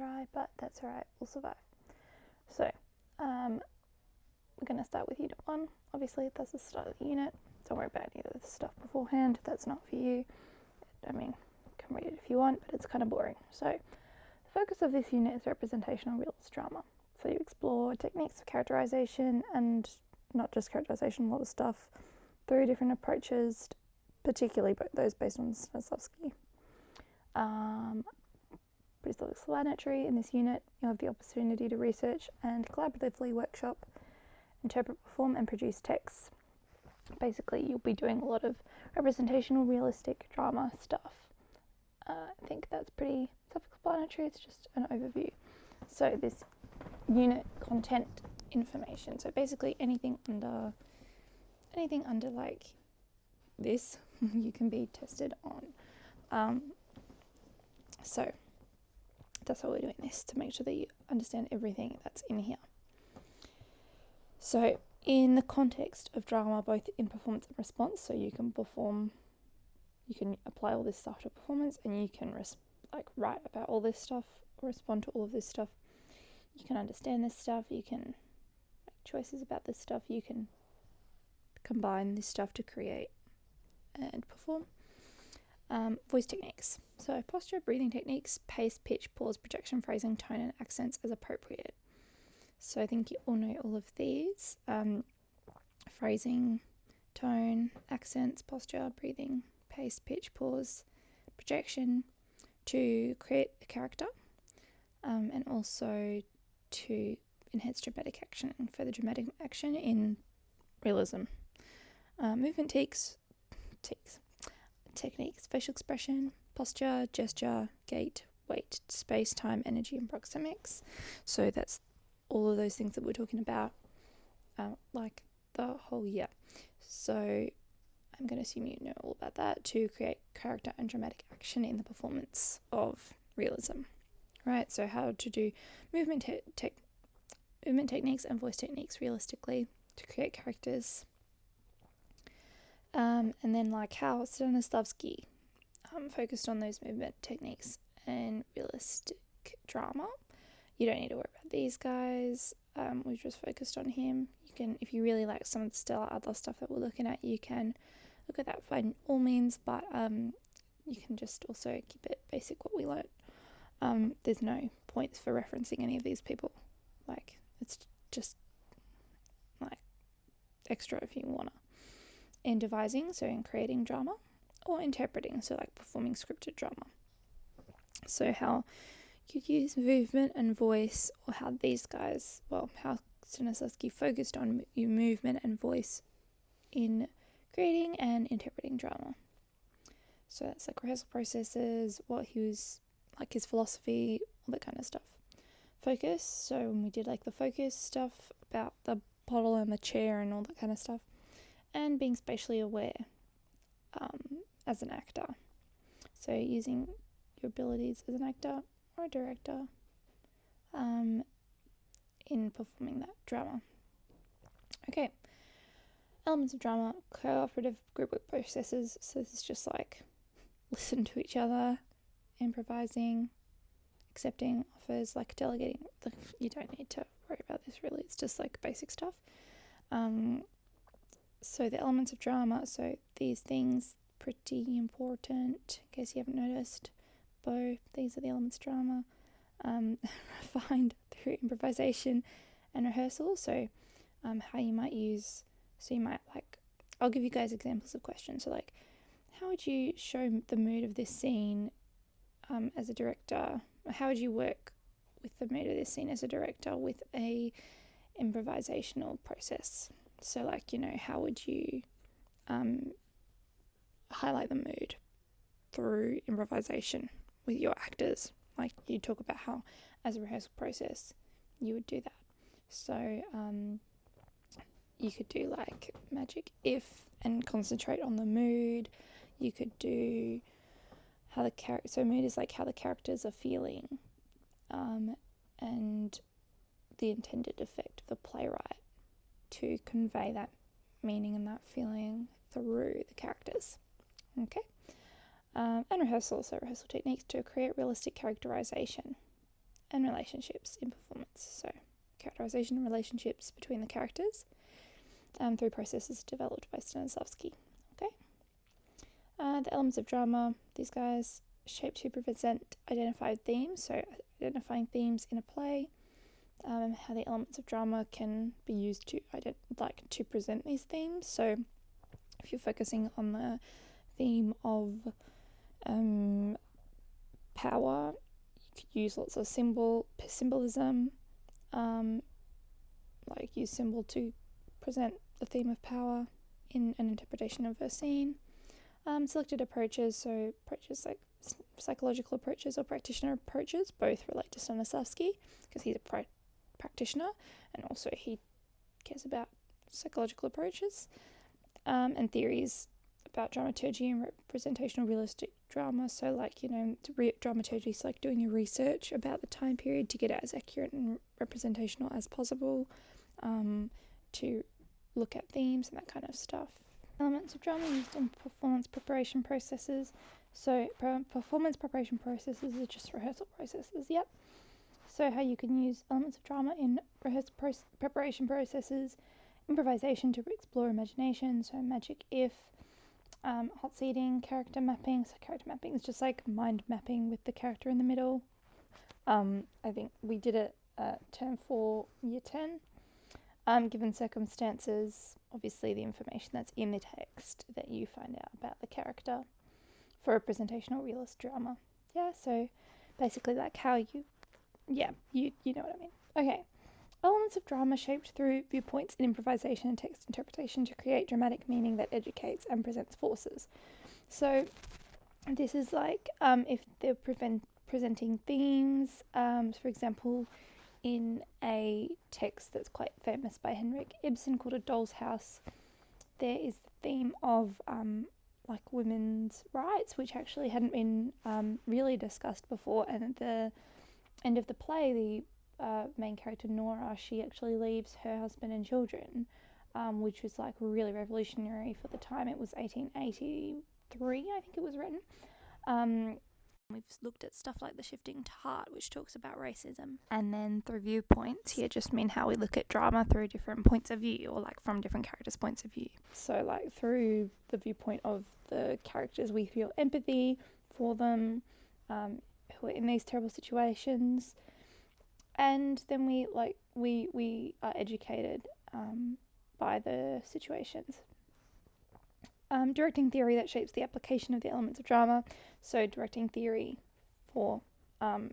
dry, but that's alright, we'll survive. So, we're going to start with Unit 1. Obviously, that's the start of the unit. Don't worry about any of the stuff beforehand. That's not for you. I mean, you can read it if you want, but it's kind of boring. So, the focus of this unit is representational realist drama. So you explore techniques of characterization, and not just characterization, a lot of stuff, through different approaches, particularly those based on Stanislavski. Pretty self-explanatory. In this unit, you'll have the opportunity to research and collaboratively workshop, interpret, perform, and produce texts. Basically, you'll be doing a lot of representational, realistic drama stuff. I think that's pretty self-explanatory. It's just an overview. So this unit content information. So basically, anything under like this, you can be tested on. So that's why we're doing this, to make sure that you understand everything that's in here. So in the context of drama, both in performance and response, so you can apply all this stuff to performance, and you can write about all this stuff, or respond to all of this stuff. You can understand this stuff, you can make choices about this stuff, you can combine this stuff to create and perform. Voice techniques. So posture, breathing techniques, pace, pitch, pause, projection, phrasing, tone, and accents as appropriate. So I think you all know all of these. Phrasing, tone, accents, posture, breathing, pace, pitch, pause, projection, to create a character, and also to enhance dramatic action and further dramatic action in realism. Movement techniques, facial expression, posture, gesture, gait, weight, space, time, energy, and proxemics. So that's all of those things that we're talking about, like the whole year. So I'm going to assume you know all about that, to create character and dramatic action in the performance of realism. Right, so how to do movement techniques and voice techniques realistically to create characters. And then like how Stanislavski focused on those movement techniques and realistic drama. You don't need to worry about these guys. We've just focused on him. You can, if you really like some of the stellar other stuff that we're looking at, you can look at that by all means, but you can just also keep it basic what we learnt. There's no points for referencing any of these people. Like, it's just like extra if you wanna. In devising, so in creating drama, or interpreting, so like performing scripted drama. So how you use movement and voice, or how these guys, how Stanislavski focused on movement and voice in creating and interpreting drama. So that's like rehearsal processes, what he was, like his philosophy, all that kind of stuff. Focus, so when we did like the focus stuff about the bottle and the chair and all that kind of stuff. And being spatially aware as an actor. So using your abilities as an actor or a director in performing that drama. Okay. Elements of drama, cooperative group work processes. So this is just like listen to each other, improvising, accepting offers, like delegating. You don't need to worry about this really. It's just like basic stuff. So the elements of drama, so these things, pretty important, in case you haven't noticed. Both these are the elements of drama. Refined through improvisation and rehearsal. So how you might use, so you might like, I'll give you guys examples of questions. So like, how would you show the mood of this scene as a director? How would you work with the mood of this scene as a director with a improvisational process? So like, how would you highlight the mood through improvisation with your actors? Like you talk about how as a rehearsal process you would do that. So you could do like magic if and concentrate on the mood. You could do how the so mood is like how the characters are feeling, and the intended effect of the playwright to convey that meaning and that feeling through the characters. Okay. And rehearsal, so rehearsal techniques to create realistic characterization and relationships in performance. So characterization and relationships between the characters through processes developed by Stanislavski. Okay. The elements of drama, these guys shape to present identified themes, so identifying themes in a play, how the elements of drama can be used to present these themes. So if you're focusing on the theme of power, you could use lots of symbolism, like use symbol to present the theme of power in an interpretation of a scene. Selected approaches, so approaches like psychological approaches or practitioner approaches, both relate to Stanislavski because he's a practitioner and also he cares about psychological approaches, and theories about dramaturgy and representational realistic drama. So like, dramaturgy is like doing your research about the time period to get it as accurate and representational as possible, to look at themes and that kind of stuff. Elements of drama used in performance preparation processes. So performance preparation processes are just rehearsal processes, yep. So how you can use elements of drama in rehearsal preparation processes: improvisation to explore imagination, so magic if, hot seating, character mapping. So character mapping is just like mind mapping with the character in the middle. I think we did it term 4, year 10. Given circumstances, obviously the information that's in the text that you find out about the character for representational realist drama. Yeah, so basically like how you know what I mean. Okay. Elements of drama shaped through viewpoints in improvisation and text interpretation to create dramatic meaning that educates and presents forces. So this is like if they're presenting themes, for example, in a text that's quite famous by Henrik Ibsen called A Doll's House, there is the theme of like women's rights, which actually hadn't been really discussed before, and at the end of the play, the main character Nora, she actually leaves her husband and children, which was like really revolutionary for the time. It was 1883, I think it was written. We've looked at stuff like The Shifting Tart, which talks about racism. And then through viewpoints, here just mean how we look at drama through different points of view, or like from different characters' points of view. So like through the viewpoint of the characters, we feel empathy for them, who are in these terrible situations. And then we are educated by the situations. Directing theory that shapes the application of the elements of drama. So directing theory for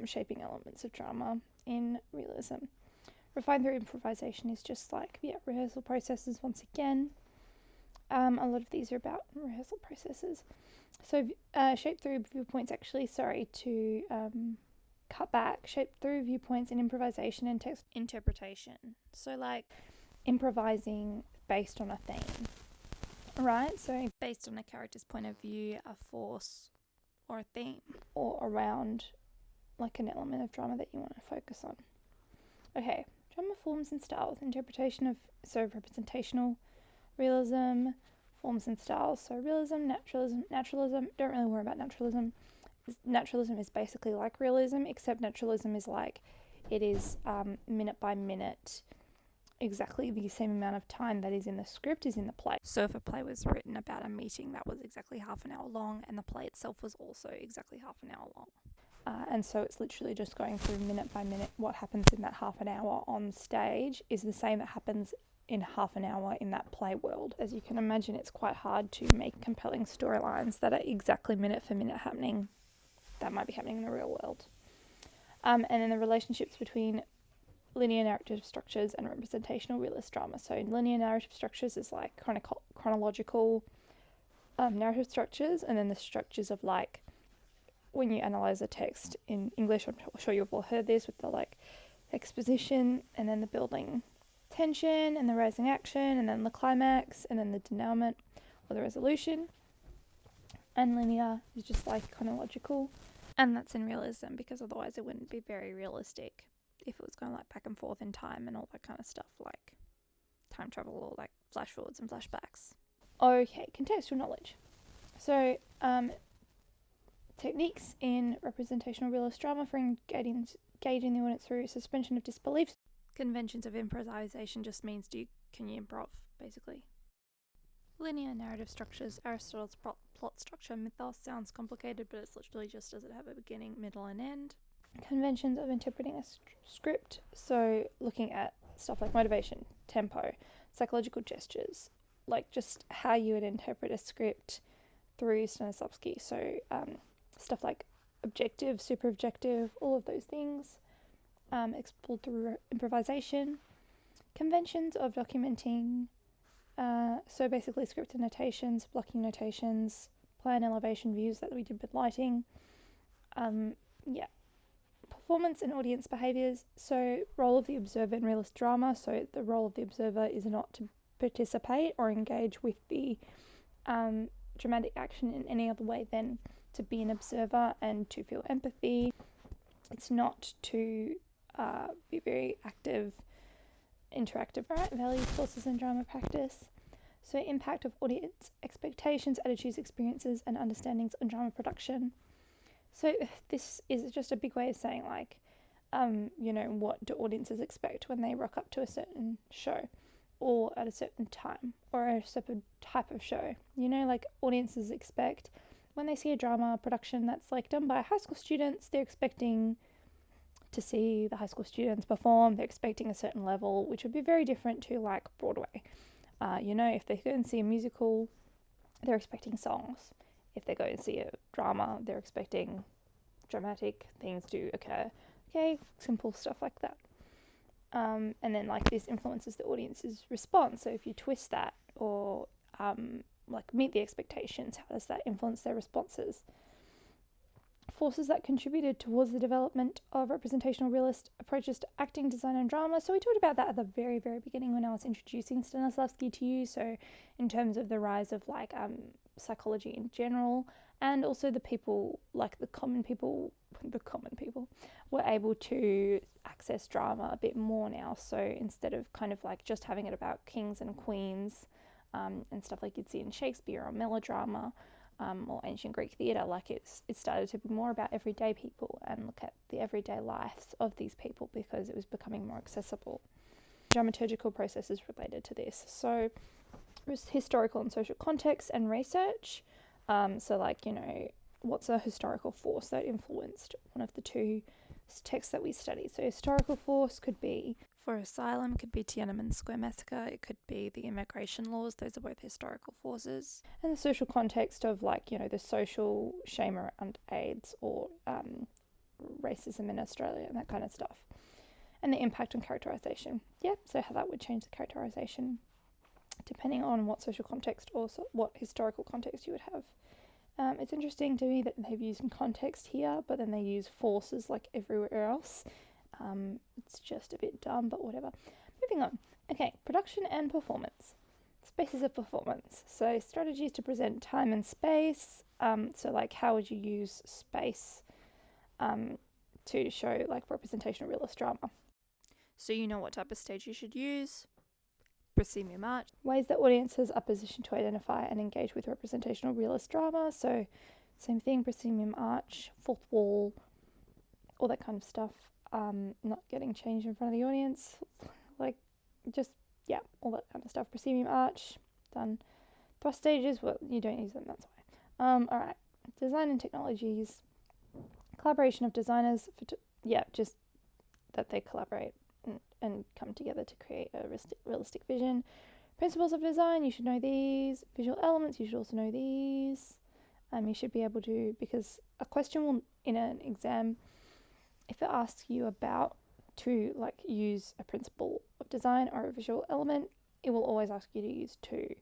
shaping elements of drama in realism. Refined through improvisation is just like, rehearsal processes once again. A lot of these are about rehearsal processes. So shape through viewpoints, cut back. Shape through viewpoints in improvisation and text interpretation. So like improvising based on a theme. Right, so based on a character's point of view, a force or a theme, or around like an element of drama that you want to focus on. Okay, drama forms and styles, interpretation of, so representational realism, forms and styles, so realism, naturalism, don't really worry about naturalism. Naturalism is basically like realism, except naturalism is like, it is minute by minute, exactly the same amount of time that is in the script is in the play. So if a play was written about a meeting that was exactly half an hour long, and the play itself was also exactly half an hour long. And so it's literally just going through minute by minute what happens in that half an hour on stage is the same that happens in half an hour in that play world. As you can imagine, it's quite hard to make compelling storylines that are exactly minute for minute happening, that might be happening in the real world. And then the relationships between linear narrative structures and representational realist drama. So linear narrative structures is like chronological narrative structures, and then the structures of like when you analyze a text in English, I'm sure you've all heard this with the like exposition, and then the building tension, and the rising action, and then the climax, and then the denouement or the resolution. And linear is just like chronological, and that's in realism because otherwise it wouldn't be very realistic if it was going like back and forth in time and all that kind of stuff, like time travel or like flash forwards and flashbacks. Okay, contextual knowledge. So techniques in representational realist drama for engaging the audience through suspension of disbelief. Conventions of improvisation just means can you improv, basically. Linear narrative structures. Aristotle's plot structure mythos sounds complicated, but it's literally just does it have a beginning, middle, and end. Conventions of interpreting a script. So looking at stuff like motivation, tempo, psychological gestures, like just how you would interpret a script through Stanislavski. So stuff like objective, super objective, all of those things. Explored through improvisation. Conventions of documenting. So basically script annotations, blocking notations, plan elevation views that we did with lighting. Performance and audience behaviours. So role of the observer in realist drama. So the role of the observer is not to participate or engage with the dramatic action in any other way than to be an observer and to feel empathy. It's not to be very active, interactive, right? Values, sources, and drama practice. So impact of audience expectations, attitudes, experiences, and understandings on drama production. So this is just a big way of saying what do audiences expect when they rock up to a certain show or at a certain time or a certain type of show. Audiences expect when they see a drama production that's done by high school students, they're expecting to see the high school students perform. They're expecting a certain level, which would be very different to Broadway. If they go and see a musical, they're expecting songs. If they go and see a drama, they're expecting dramatic things to occur. Okay, simple stuff like that. And then this influences the audience's response. So if you twist that or meet the expectations, how does that influence their responses? Forces that contributed towards the development of representational realist approaches to acting, design, and drama. So we talked about that at the very, very beginning when I was introducing Stanislavski to you. So in terms of the rise of psychology in general, and also the people, the common people were able to access drama a bit more now. So instead of just having it about kings and queens and stuff like you'd see in Shakespeare or melodrama, or ancient Greek theatre, it started to be more about everyday people and look at the everyday lives of these people because it was becoming more accessible. Dramaturgical processes related to this. So historical and social context and research. What's a historical force that influenced one of the two texts that we study? So historical force could be, for asylum, could be Tiananmen Square massacre, it could be the immigration laws. Those are both historical forces. And the social context of the social shame around AIDS or racism in Australia and that kind of stuff. And the impact on characterization. So how that would change the characterization depending on what social context or what historical context you would have. It's interesting to me that they've used context here, but then they use forces everywhere else. It's just a bit dumb, but whatever. Moving on. Okay, production and performance. Spaces of performance. So strategies to present time and space. How would you use space to show representational realist drama? So you know what type of stage you should use. Proscenium arch. Ways that audiences are positioned to identify and engage with representational realist drama. So same thing, proscenium arch, fourth wall, all that kind of stuff. Not getting changed in front of the audience. All that kind of stuff. Proscenium arch, done. Thrust stages, well, you don't use them, that's why. Alright, design and technologies. Collaboration of designers, just that they collaborate and come together to create a realistic vision. Principles of design, you should know these. Visual elements, you should also know these. You should be able to, because a question will, in an exam, if it asks you about to use a principle of design or a visual element, it will always ask you to use two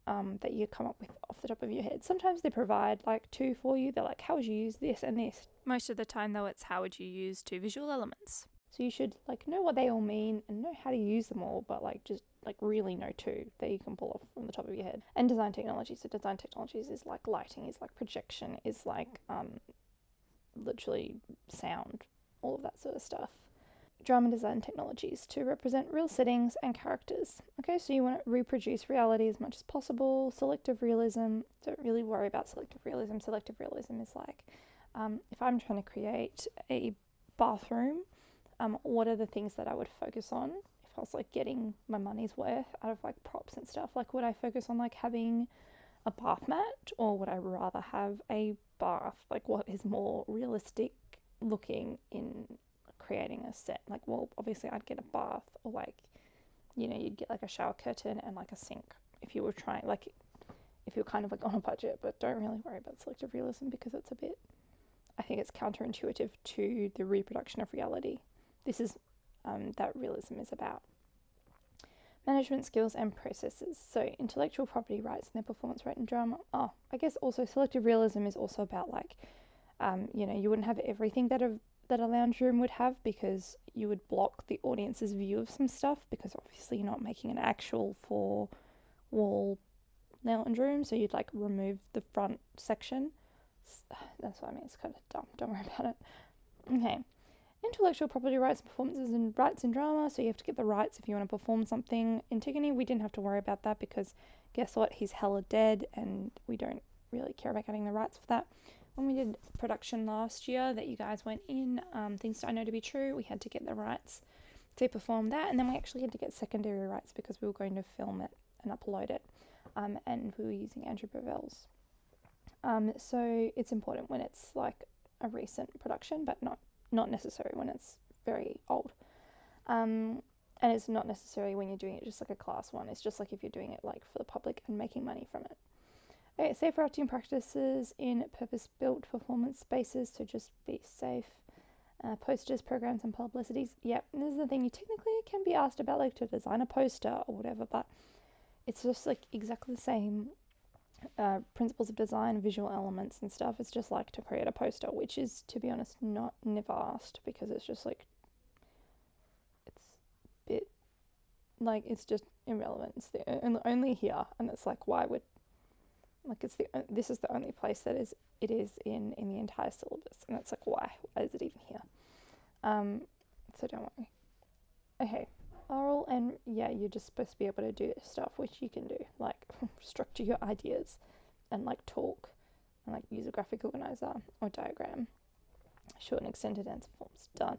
that you come up with off the top of your head. Sometimes they provide two for you. They're how would you use this and this? Most of the time though, it's how would you use two visual elements. So you should know what they all mean and know how to use them all, but just really know two that you can pull off from the top of your head. And design technology. So design technologies is lighting, is projection, is literally sound, all of that sort of stuff. Drama design technologies to represent real settings and characters. Okay, so you want to reproduce reality as much as possible. Selective realism, don't really worry about selective realism. Selective realism is if I'm trying to create a bathroom what are the things that I would focus on if I was like getting my money's worth out of like props and stuff? Like, would I focus on like having a bath mat, or would I rather have a bath? Like, what is more realistic looking in creating a set? Like, well, obviously I'd get a bath, or like, you know, you'd get like a shower curtain and like a sink if you were trying, like, if you're kind of like on a budget. But don't really worry about selective realism because it's a bit, I think it's counterintuitive to the reproduction of reality. This is that realism is about. Management skills and processes. So intellectual property rights and their performance rate in drama. Oh, I guess also selective realism is also about like, you know, you wouldn't have everything that a lounge room would have, because you would block the audience's view of some stuff, because obviously you're not making an actual 4-wall lounge room, so you'd like remove the front section. That's what I mean, it's kind of dumb, don't worry about it. Okay. Intellectual property rights, performances and rights in drama. So you have to get the rights if you want to perform something. In Antigone, we didn't have to worry about that because guess what? He's hella dead and we don't really care about getting the rights for that. When we did production last year that you guys went in, Things I Know to Be True, we had to get the rights to perform that. And then we actually had to get secondary rights because we were going to film it and upload it. And we were using Andrew Bovell's. So it's important when it's like a recent production, but not necessary when it's very old. And it's not necessary when you're doing it just like a class one. It's just like if you're doing it like for the public and making money from it. Okay, safe acting practices in purpose-built performance spaces, so just be safe. Posters, programs, and publicities. Yep, this is the thing. You technically can be asked about like to design a poster or whatever, but it's just like exactly the same principles of design, visual elements and stuff. It's just like to create a poster, which is, to be honest, never asked, because it's just like, it's a bit like, it's just irrelevant. It's only here, and it's like, why would, like, this is the only place that it is in the entire syllabus, and it's like, why is it even here? So don't worry. Okay. Oral, and yeah, you're just supposed to be able to do this stuff, which you can do, like structure your ideas and like talk and like use a graphic organizer or diagram, short and extended answer forms, done.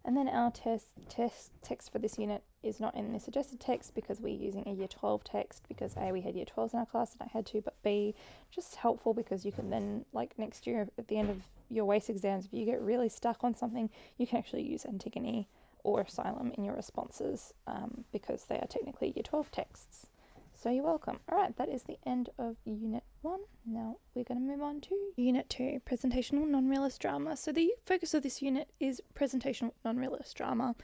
And then our text for this unit is not in the suggested text because we're using a year 12 text, because A, we had year 12s in our class and I had to, but B, just helpful because you can then, like next year at the end of your WACE exams, if you get really stuck on something, you can actually use Antigone or Asylum in your responses, because they are technically year 12 texts. So you're welcome. Alright, that is the end of Unit 1. Now we're going to move on to Unit 2, Presentational Non-Realist Drama. So the focus of this unit is Presentational Non-Realist Drama.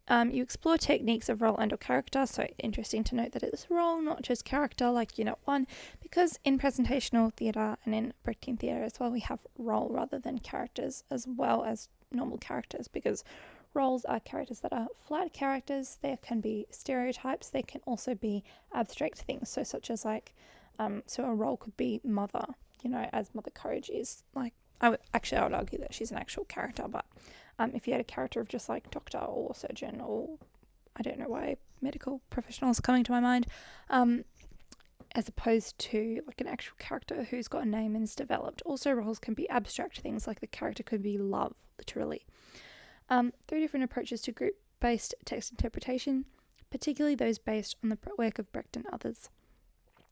You explore techniques of role and or character, so interesting to note that it's role, not just character, like Unit 1, because in presentational theatre and in Brechtian theatre as well, we have role rather than characters, as well as normal characters, because roles are characters that are flat characters. There can be stereotypes. They can also be abstract things. So such as like, so a role could be mother, you know, as Mother Courage is like, I would argue that she's an actual character, but if you had a character of just like doctor or surgeon, or I don't know why medical professional is coming to my mind, as opposed to like an actual character who's got a name and is developed. Also roles can be abstract things, like the character could be love, literally. 3 different approaches to group-based text interpretation, particularly those based on the work of Brecht and others.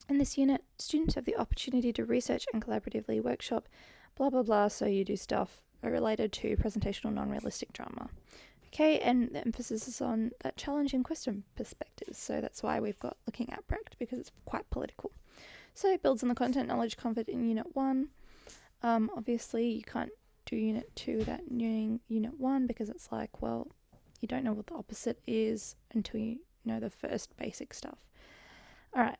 In this unit, students have the opportunity to research and collaboratively workshop, blah blah blah, so you do stuff related to presentational non-realistic drama. Okay, and the emphasis is on that challenge and question perspectives, so that's why we've got looking at Brecht, because it's quite political. So it builds on the content knowledge covered in Unit 1. Obviously, you can't do Unit 2 without knowing Unit 1, because it's like, well, you don't know what the opposite is until you know the first basic stuff. Alright,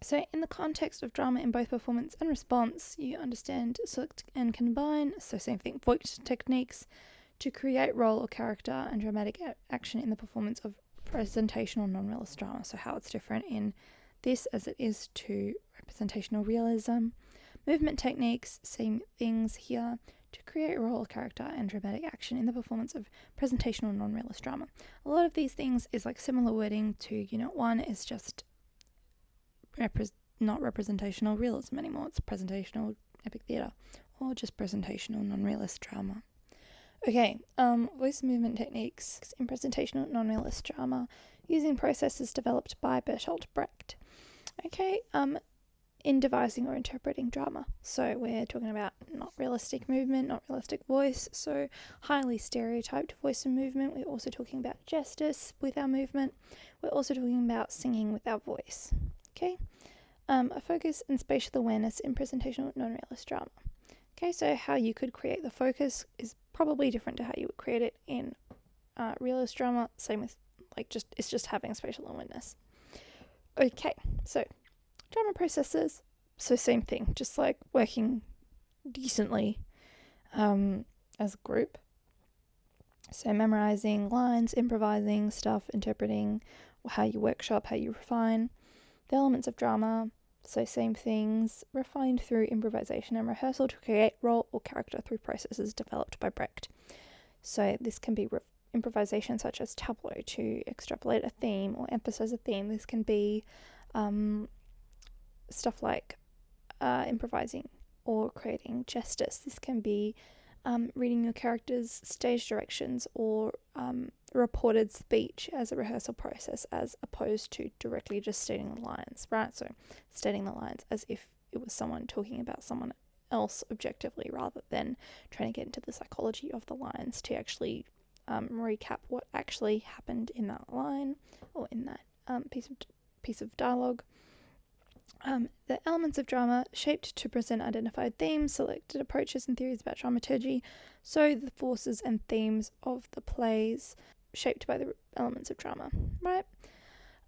so in the context of drama in both performance and response, you understand, select and combine, so same thing, voice techniques to create role or character and dramatic action in the performance of presentational non-realist drama, so how it's different in this as it is to representational realism. Movement techniques, same things here, to create role, character, and dramatic action in the performance of presentational non-realist drama. A lot of these things is like similar wording to Unit 1, is just not representational realism anymore. It's presentational epic theatre, or just presentational non-realist drama. Okay, voice movement techniques in presentational non-realist drama using processes developed by Bertolt Brecht. Okay, in devising or interpreting drama. So we're talking about not realistic movement, not realistic voice, so highly stereotyped voice and movement. We're also talking about justice with our movement. We're also talking about singing with our voice. Okay, a focus and spatial awareness in presentational non-realist drama. Okay, so how you could create the focus is probably different to how you would create it in realist drama. Same with it's just having spatial awareness. Okay, so drama processes, so same thing, just like working decently as a group. So memorizing lines, improvising stuff, interpreting, how you workshop, how you refine. The elements of drama, so same things, refined through improvisation and rehearsal to create role or character through processes developed by Brecht. So this can be improvisation such as tableau to extrapolate a theme or emphasize a theme. This can be stuff like improvising or creating justice. This can be reading your character's stage directions or reported speech as a rehearsal process, as opposed to directly just stating the lines, right? So stating the lines as if it was someone talking about someone else objectively, rather than trying to get into the psychology of the lines to actually recap what actually happened in that line or in that piece of dialogue. The elements of drama shaped to present identified themes, selected approaches and theories about dramaturgy. So the forces and themes of the plays shaped by the elements of drama, right?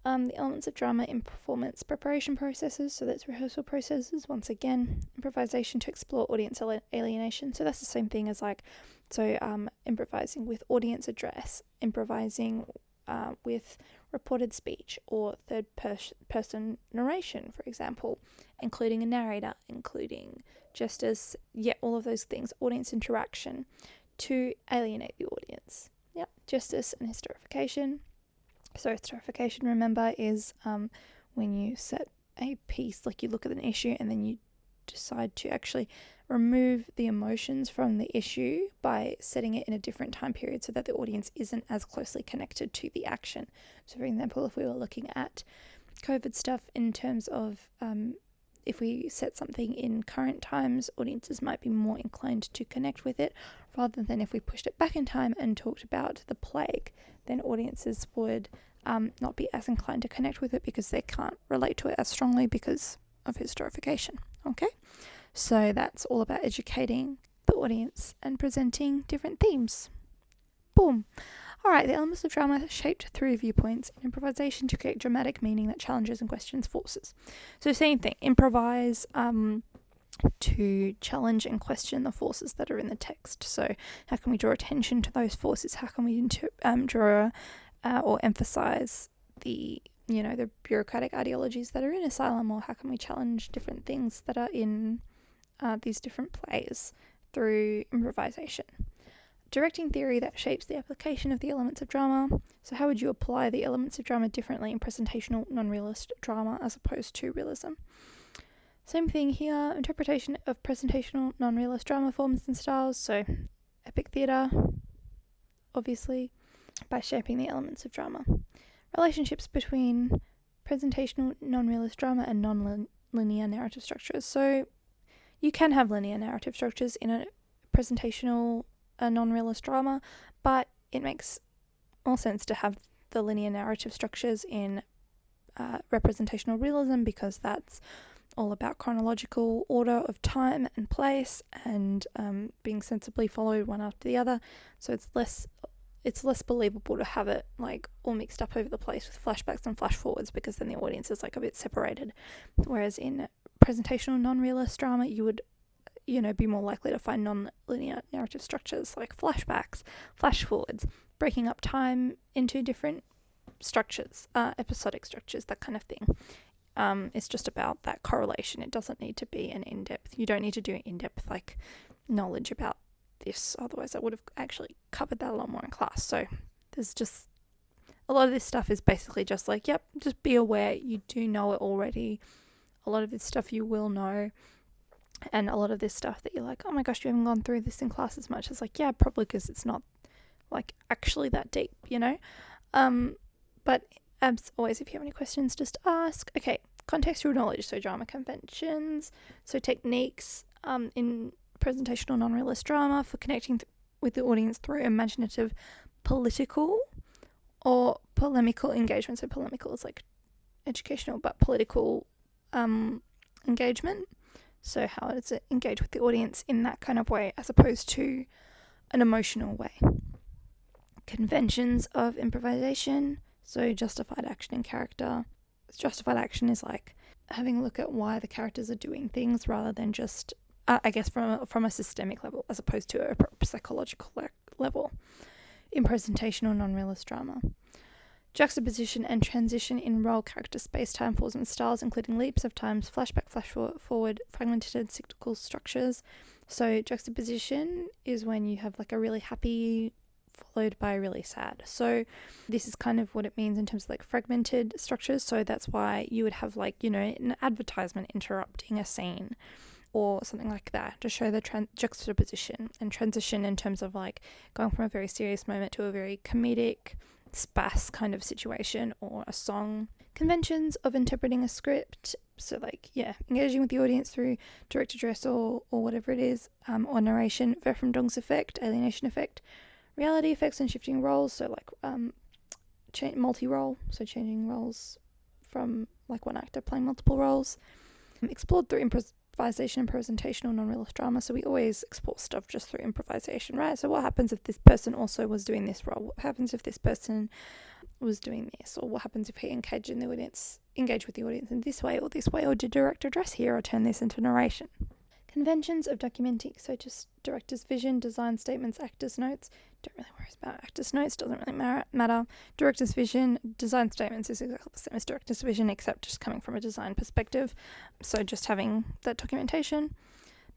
The elements of drama in performance preparation processes, so that's rehearsal processes, once again. Improvisation to explore audience alienation, so that's the same thing as improvising with audience address, improvising with reported speech or third person narration, for example, including a narrator, including gestures, all of those things, audience interaction to alienate the audience. Justice and historification. So historification, remember, is when you set a piece, like you look at an issue and then you decide to actually remove the emotions from the issue by setting it in a different time period so that the audience isn't as closely connected to the action. So for example, if we were looking at COVID stuff in terms of if we set something in current times, audiences might be more inclined to connect with it, rather than if we pushed it back in time and talked about the plague, then audiences would not be as inclined to connect with it because they can't relate to it as strongly because of historification. Okay, so that's all about educating the audience and presenting different themes. Boom. Alright, the elements of drama shaped through viewpoints and improvisation to create dramatic meaning that challenges and questions forces. So same thing, improvise to challenge and question the forces that are in the text. So how can we draw attention to those forces? How can we draw or emphasize the bureaucratic ideologies that are in Asylum, or how can we challenge different things that are in these different plays through improvisation? Directing theory that shapes the application of the elements of drama. So how would you apply the elements of drama differently in presentational non-realist drama as opposed to realism? Same thing here, interpretation of presentational non-realist drama forms and styles. So epic theatre, obviously, by shaping the elements of drama. Relationships between presentational non-realist drama and non-linear narrative structures. So you can have linear narrative structures in a presentational non-realist drama, but it makes more sense to have the linear narrative structures in representational realism, because that's all about chronological order of time and place and being sensibly followed one after the other. So it's less believable to have it like all mixed up over the place with flashbacks and flash forwards, because then the audience is like a bit separated. Whereas in presentational non-realist drama, you would be more likely to find non-linear narrative structures like flashbacks, flash forwards, breaking up time into different structures, episodic structures, that kind of thing. It's just about that correlation. It doesn't need to be an in-depth. You don't need to do in-depth knowledge about this. Otherwise, I would have actually covered that a lot more in class. So there's just a lot of this stuff is basically just just be aware. You do know it already. A lot of this stuff you will know. And a lot of this stuff that you're like, oh my gosh, you haven't gone through this in class as much. It's like, yeah, probably because it's not like actually that deep, you know? But as always, if you have any questions, just ask. Okay, contextual knowledge, so drama conventions, so techniques in presentational non-realist drama for connecting with the audience through imaginative, political, or polemical engagement. So polemical is like educational, but political engagement. So how does it engage with the audience in that kind of way as opposed to an emotional way? Conventions of improvisation, so justified action and character. Justified action is like having a look at why the characters are doing things rather than just, I guess, from a systemic level as opposed to a psychological level. In presentational non-realist drama. Juxtaposition and transition in role, character, space, time, forms and styles, including leaps of times, flashback, flash forward, fragmented cyclical structures. So juxtaposition is when you have like a really happy followed by really sad. So this is kind of what it means in terms of like fragmented structures. So that's why you would have like, you know, an advertisement interrupting a scene or something like that to show the juxtaposition and transition in terms of like going from a very serious moment to a very comedic spas kind of situation or a song. Conventions of interpreting a script, so like, yeah, engaging with the audience through direct address or whatever it is, or narration, effect, alienation effect, reality effects and shifting roles, so like multi-role, so changing roles from like one actor playing multiple roles. Explored through improvisation and presentational non-realist drama, so we always explore stuff just through improvisation, right? So what happens if this person also was doing this role? What happens if this person was doing this? Or what happens if he engaged with the audience in this way, or did direct address here, or turn this into narration? Conventions of documenting, so just director's vision, design statements, actor's notes. Don't really worry about actor's notes, doesn't really matter. Director's vision, design statements is exactly the same as director's vision, except just coming from a design perspective. So just having that documentation.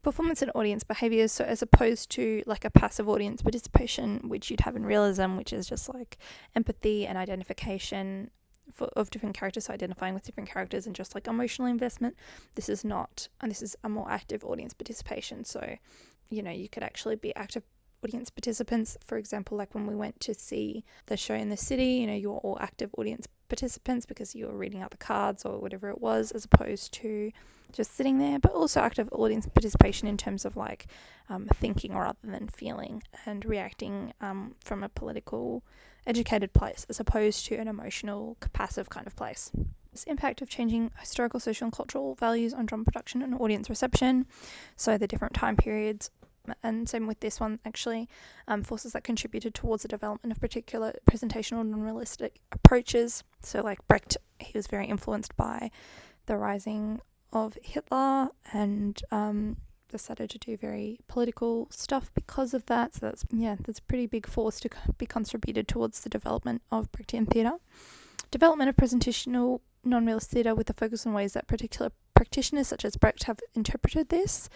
Performance and audience behaviours, so as opposed to like a passive audience participation, which you'd have in realism, which is just like empathy and identification of different characters, so identifying with different characters and just like emotional investment. This is not, and this is a more active audience participation. So, you know, you could actually be active audience participants. For example, like when we went to see the show in the city, you know, you were all active audience participants because you were reading out the cards or whatever it was, as opposed to just sitting there, but also active audience participation in terms of like thinking rather than feeling and reacting from a political educated place as opposed to an emotional passive kind of place. This impact of changing historical, social and cultural values on drama production and audience reception, so the different time periods, and same with this one actually, forces that contributed towards the development of particular presentational non-realistic approaches. So like Brecht, he was very influenced by the rising of Hitler and decided to do very political stuff because of that. So that's a pretty big force to be contributed towards the development of Brechtian theatre. Development of presentational non-realist theatre with a focus on ways that particular practitioners such as Brecht have interpreted this.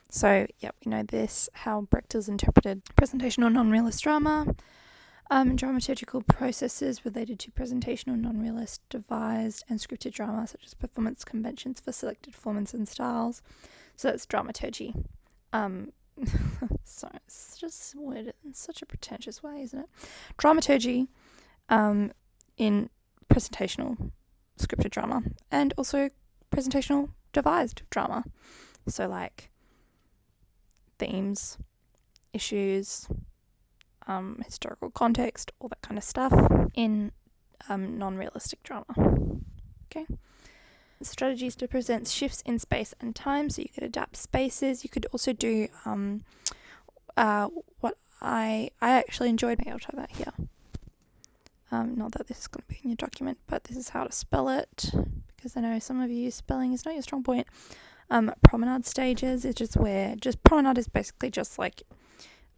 So yeah, we know this, how Brecht has interpreted presentational non-realist drama. Dramaturgical processes related to presentational non-realist devised and scripted drama, such as performance conventions for selected formats and styles. So that's dramaturgy. Sorry, it's just worded in such a pretentious way, isn't it? Dramaturgy in presentational scripted drama and also presentational devised drama. So like themes, issues, historical context, all that kind of stuff in non-realistic drama. Okay. Strategies to present shifts in space and time, so you could adapt spaces. You could also do what I actually enjoyed. Maybe I'll try that here. Not that this is going to be in your document, but this is how to spell it, because I know some of you spelling is not your strong point. Promenade Stages is just where, promenade is basically just like,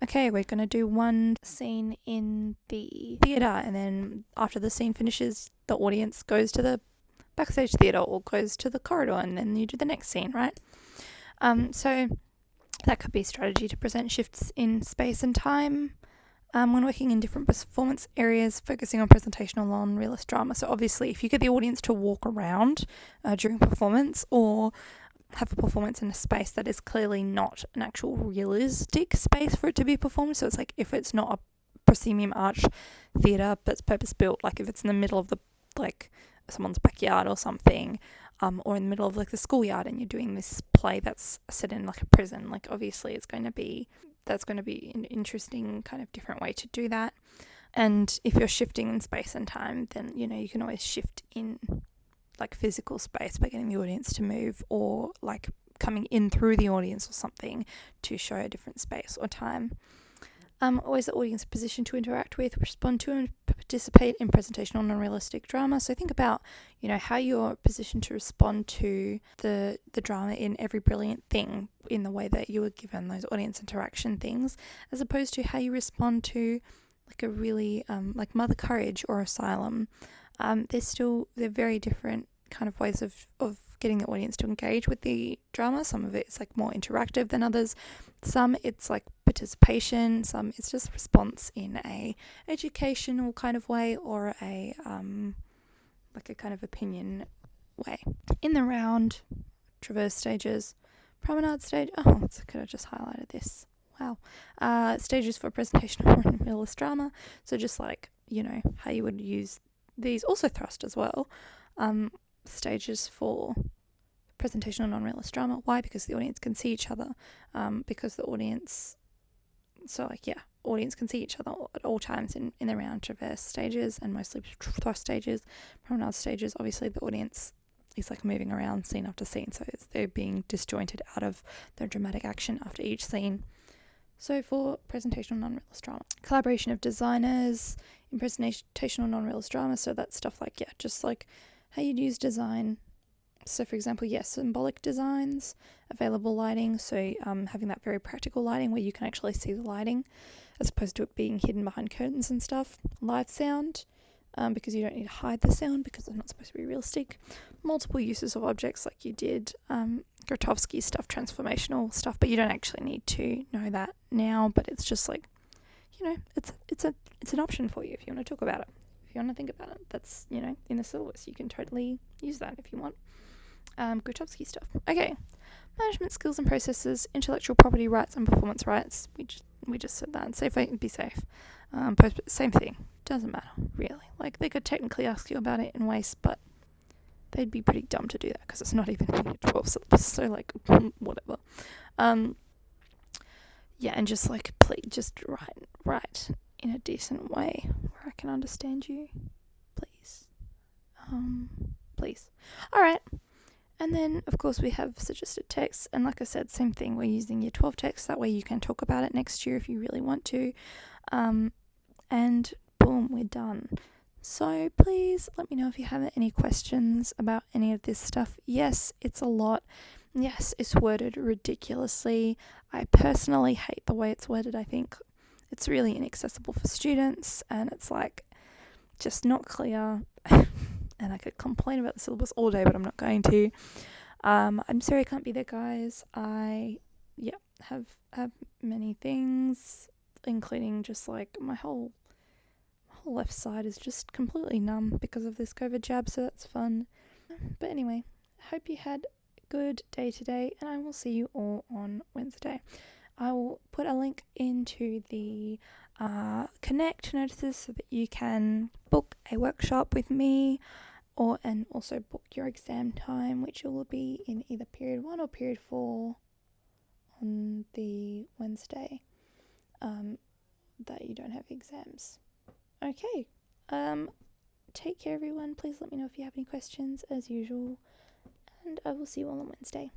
okay, we're going to do one scene in the theatre, and then after the scene finishes, the audience goes to the backstage theatre or goes to the corridor, and then you do the next scene, right? So that could be a strategy to present shifts in space and time when working in different performance areas, focusing on presentational non-realist drama. So obviously, if you get the audience to walk around during performance or have a performance in a space that is clearly not an actual realistic space for it to be performed. So it's like if it's not a proscenium arch theatre that's purpose built, like if it's in the middle of the like someone's backyard or something, or in the middle of like the schoolyard, and you're doing this play that's set in like a prison, like obviously that's going to be an interesting kind of different way to do that. And if you're shifting in space and time, then you can always shift in like physical space by getting the audience to move, or like coming in through the audience or something to show a different space or time. Always the audience position to interact with, respond to, and participate in presentational non-realistic drama. So think about, how you're positioned to respond to the drama in Every Brilliant Thing, in the way that you were given those audience interaction things, as opposed to how you respond to like a really like Mother Courage or Asylum. They're very different kind of ways of getting the audience to engage with the drama. Some of it is like more interactive than others. Some it's like participation. Some it's just response in a educational kind of way, or a like a kind of opinion way. In the round, traverse stages, promenade stage. Oh, I could have just highlighted this. Wow. Stages for presentational non-realist drama. So just like, how you would use these, also thrust as well. Stages for presentational non-realist drama. Why? Because the audience can see each other. Because the audience, audience can see each other at all times in the round, traverse stages, and mostly thrust stages. Promenade stages, obviously the audience is like moving around scene after scene, so they're being disjointed out of their dramatic action after each scene. So for presentational non-realist drama, collaboration of designers in presentational non-realist drama, so that's stuff like, just like how you'd use design. So for example, symbolic designs, available lighting, so having that very practical lighting where you can actually see the lighting as opposed to it being hidden behind curtains and stuff. Live sound, because you don't need to hide the sound because it's not supposed to be realistic. Multiple uses of objects like you did Grotowski stuff, transformational stuff, but you don't actually need to know that now, but it's just like, it's an option for you if you want to talk about it. If you want to think about it, that's, in the syllabus, you can totally use that if you want. Grotowski stuff. Okay. Management skills and processes, intellectual property rights and performance rights. We just said that. Safe, be safe. Same thing. Doesn't matter, really. Like, they could technically ask you about it in waste, but they'd be pretty dumb to do that because it's not even in your 12 syllabus, so, like, whatever. And just, like, please, just write in a decent way where I can understand you. Please. Please. Alright. And then, of course, we have suggested text. And like I said, same thing. We're using year 12 text. That way you can talk about it next year if you really want to. And boom, we're done. So please let me know if you have any questions about any of this stuff. Yes, it's a lot. Yes, it's worded ridiculously. I personally hate the way it's worded. I think it's really inaccessible for students, and it's like just not clear. And I could complain about the syllabus all day, but I'm not going to. I'm sorry I can't be there, guys. I have many things, including just like my whole left side is just completely numb because of this COVID jab, so that's fun. But anyway, I hope you had a good day today, and I will see you all on Wednesday. I will put a link into the Connect notices so that you can book a workshop with me, and also book your exam time, which will be in either period 1 or period 4 on the Wednesday that you don't have exams. Okay. Take care, everyone. Please let me know if you have any questions, as usual, and I will see you all on Wednesday.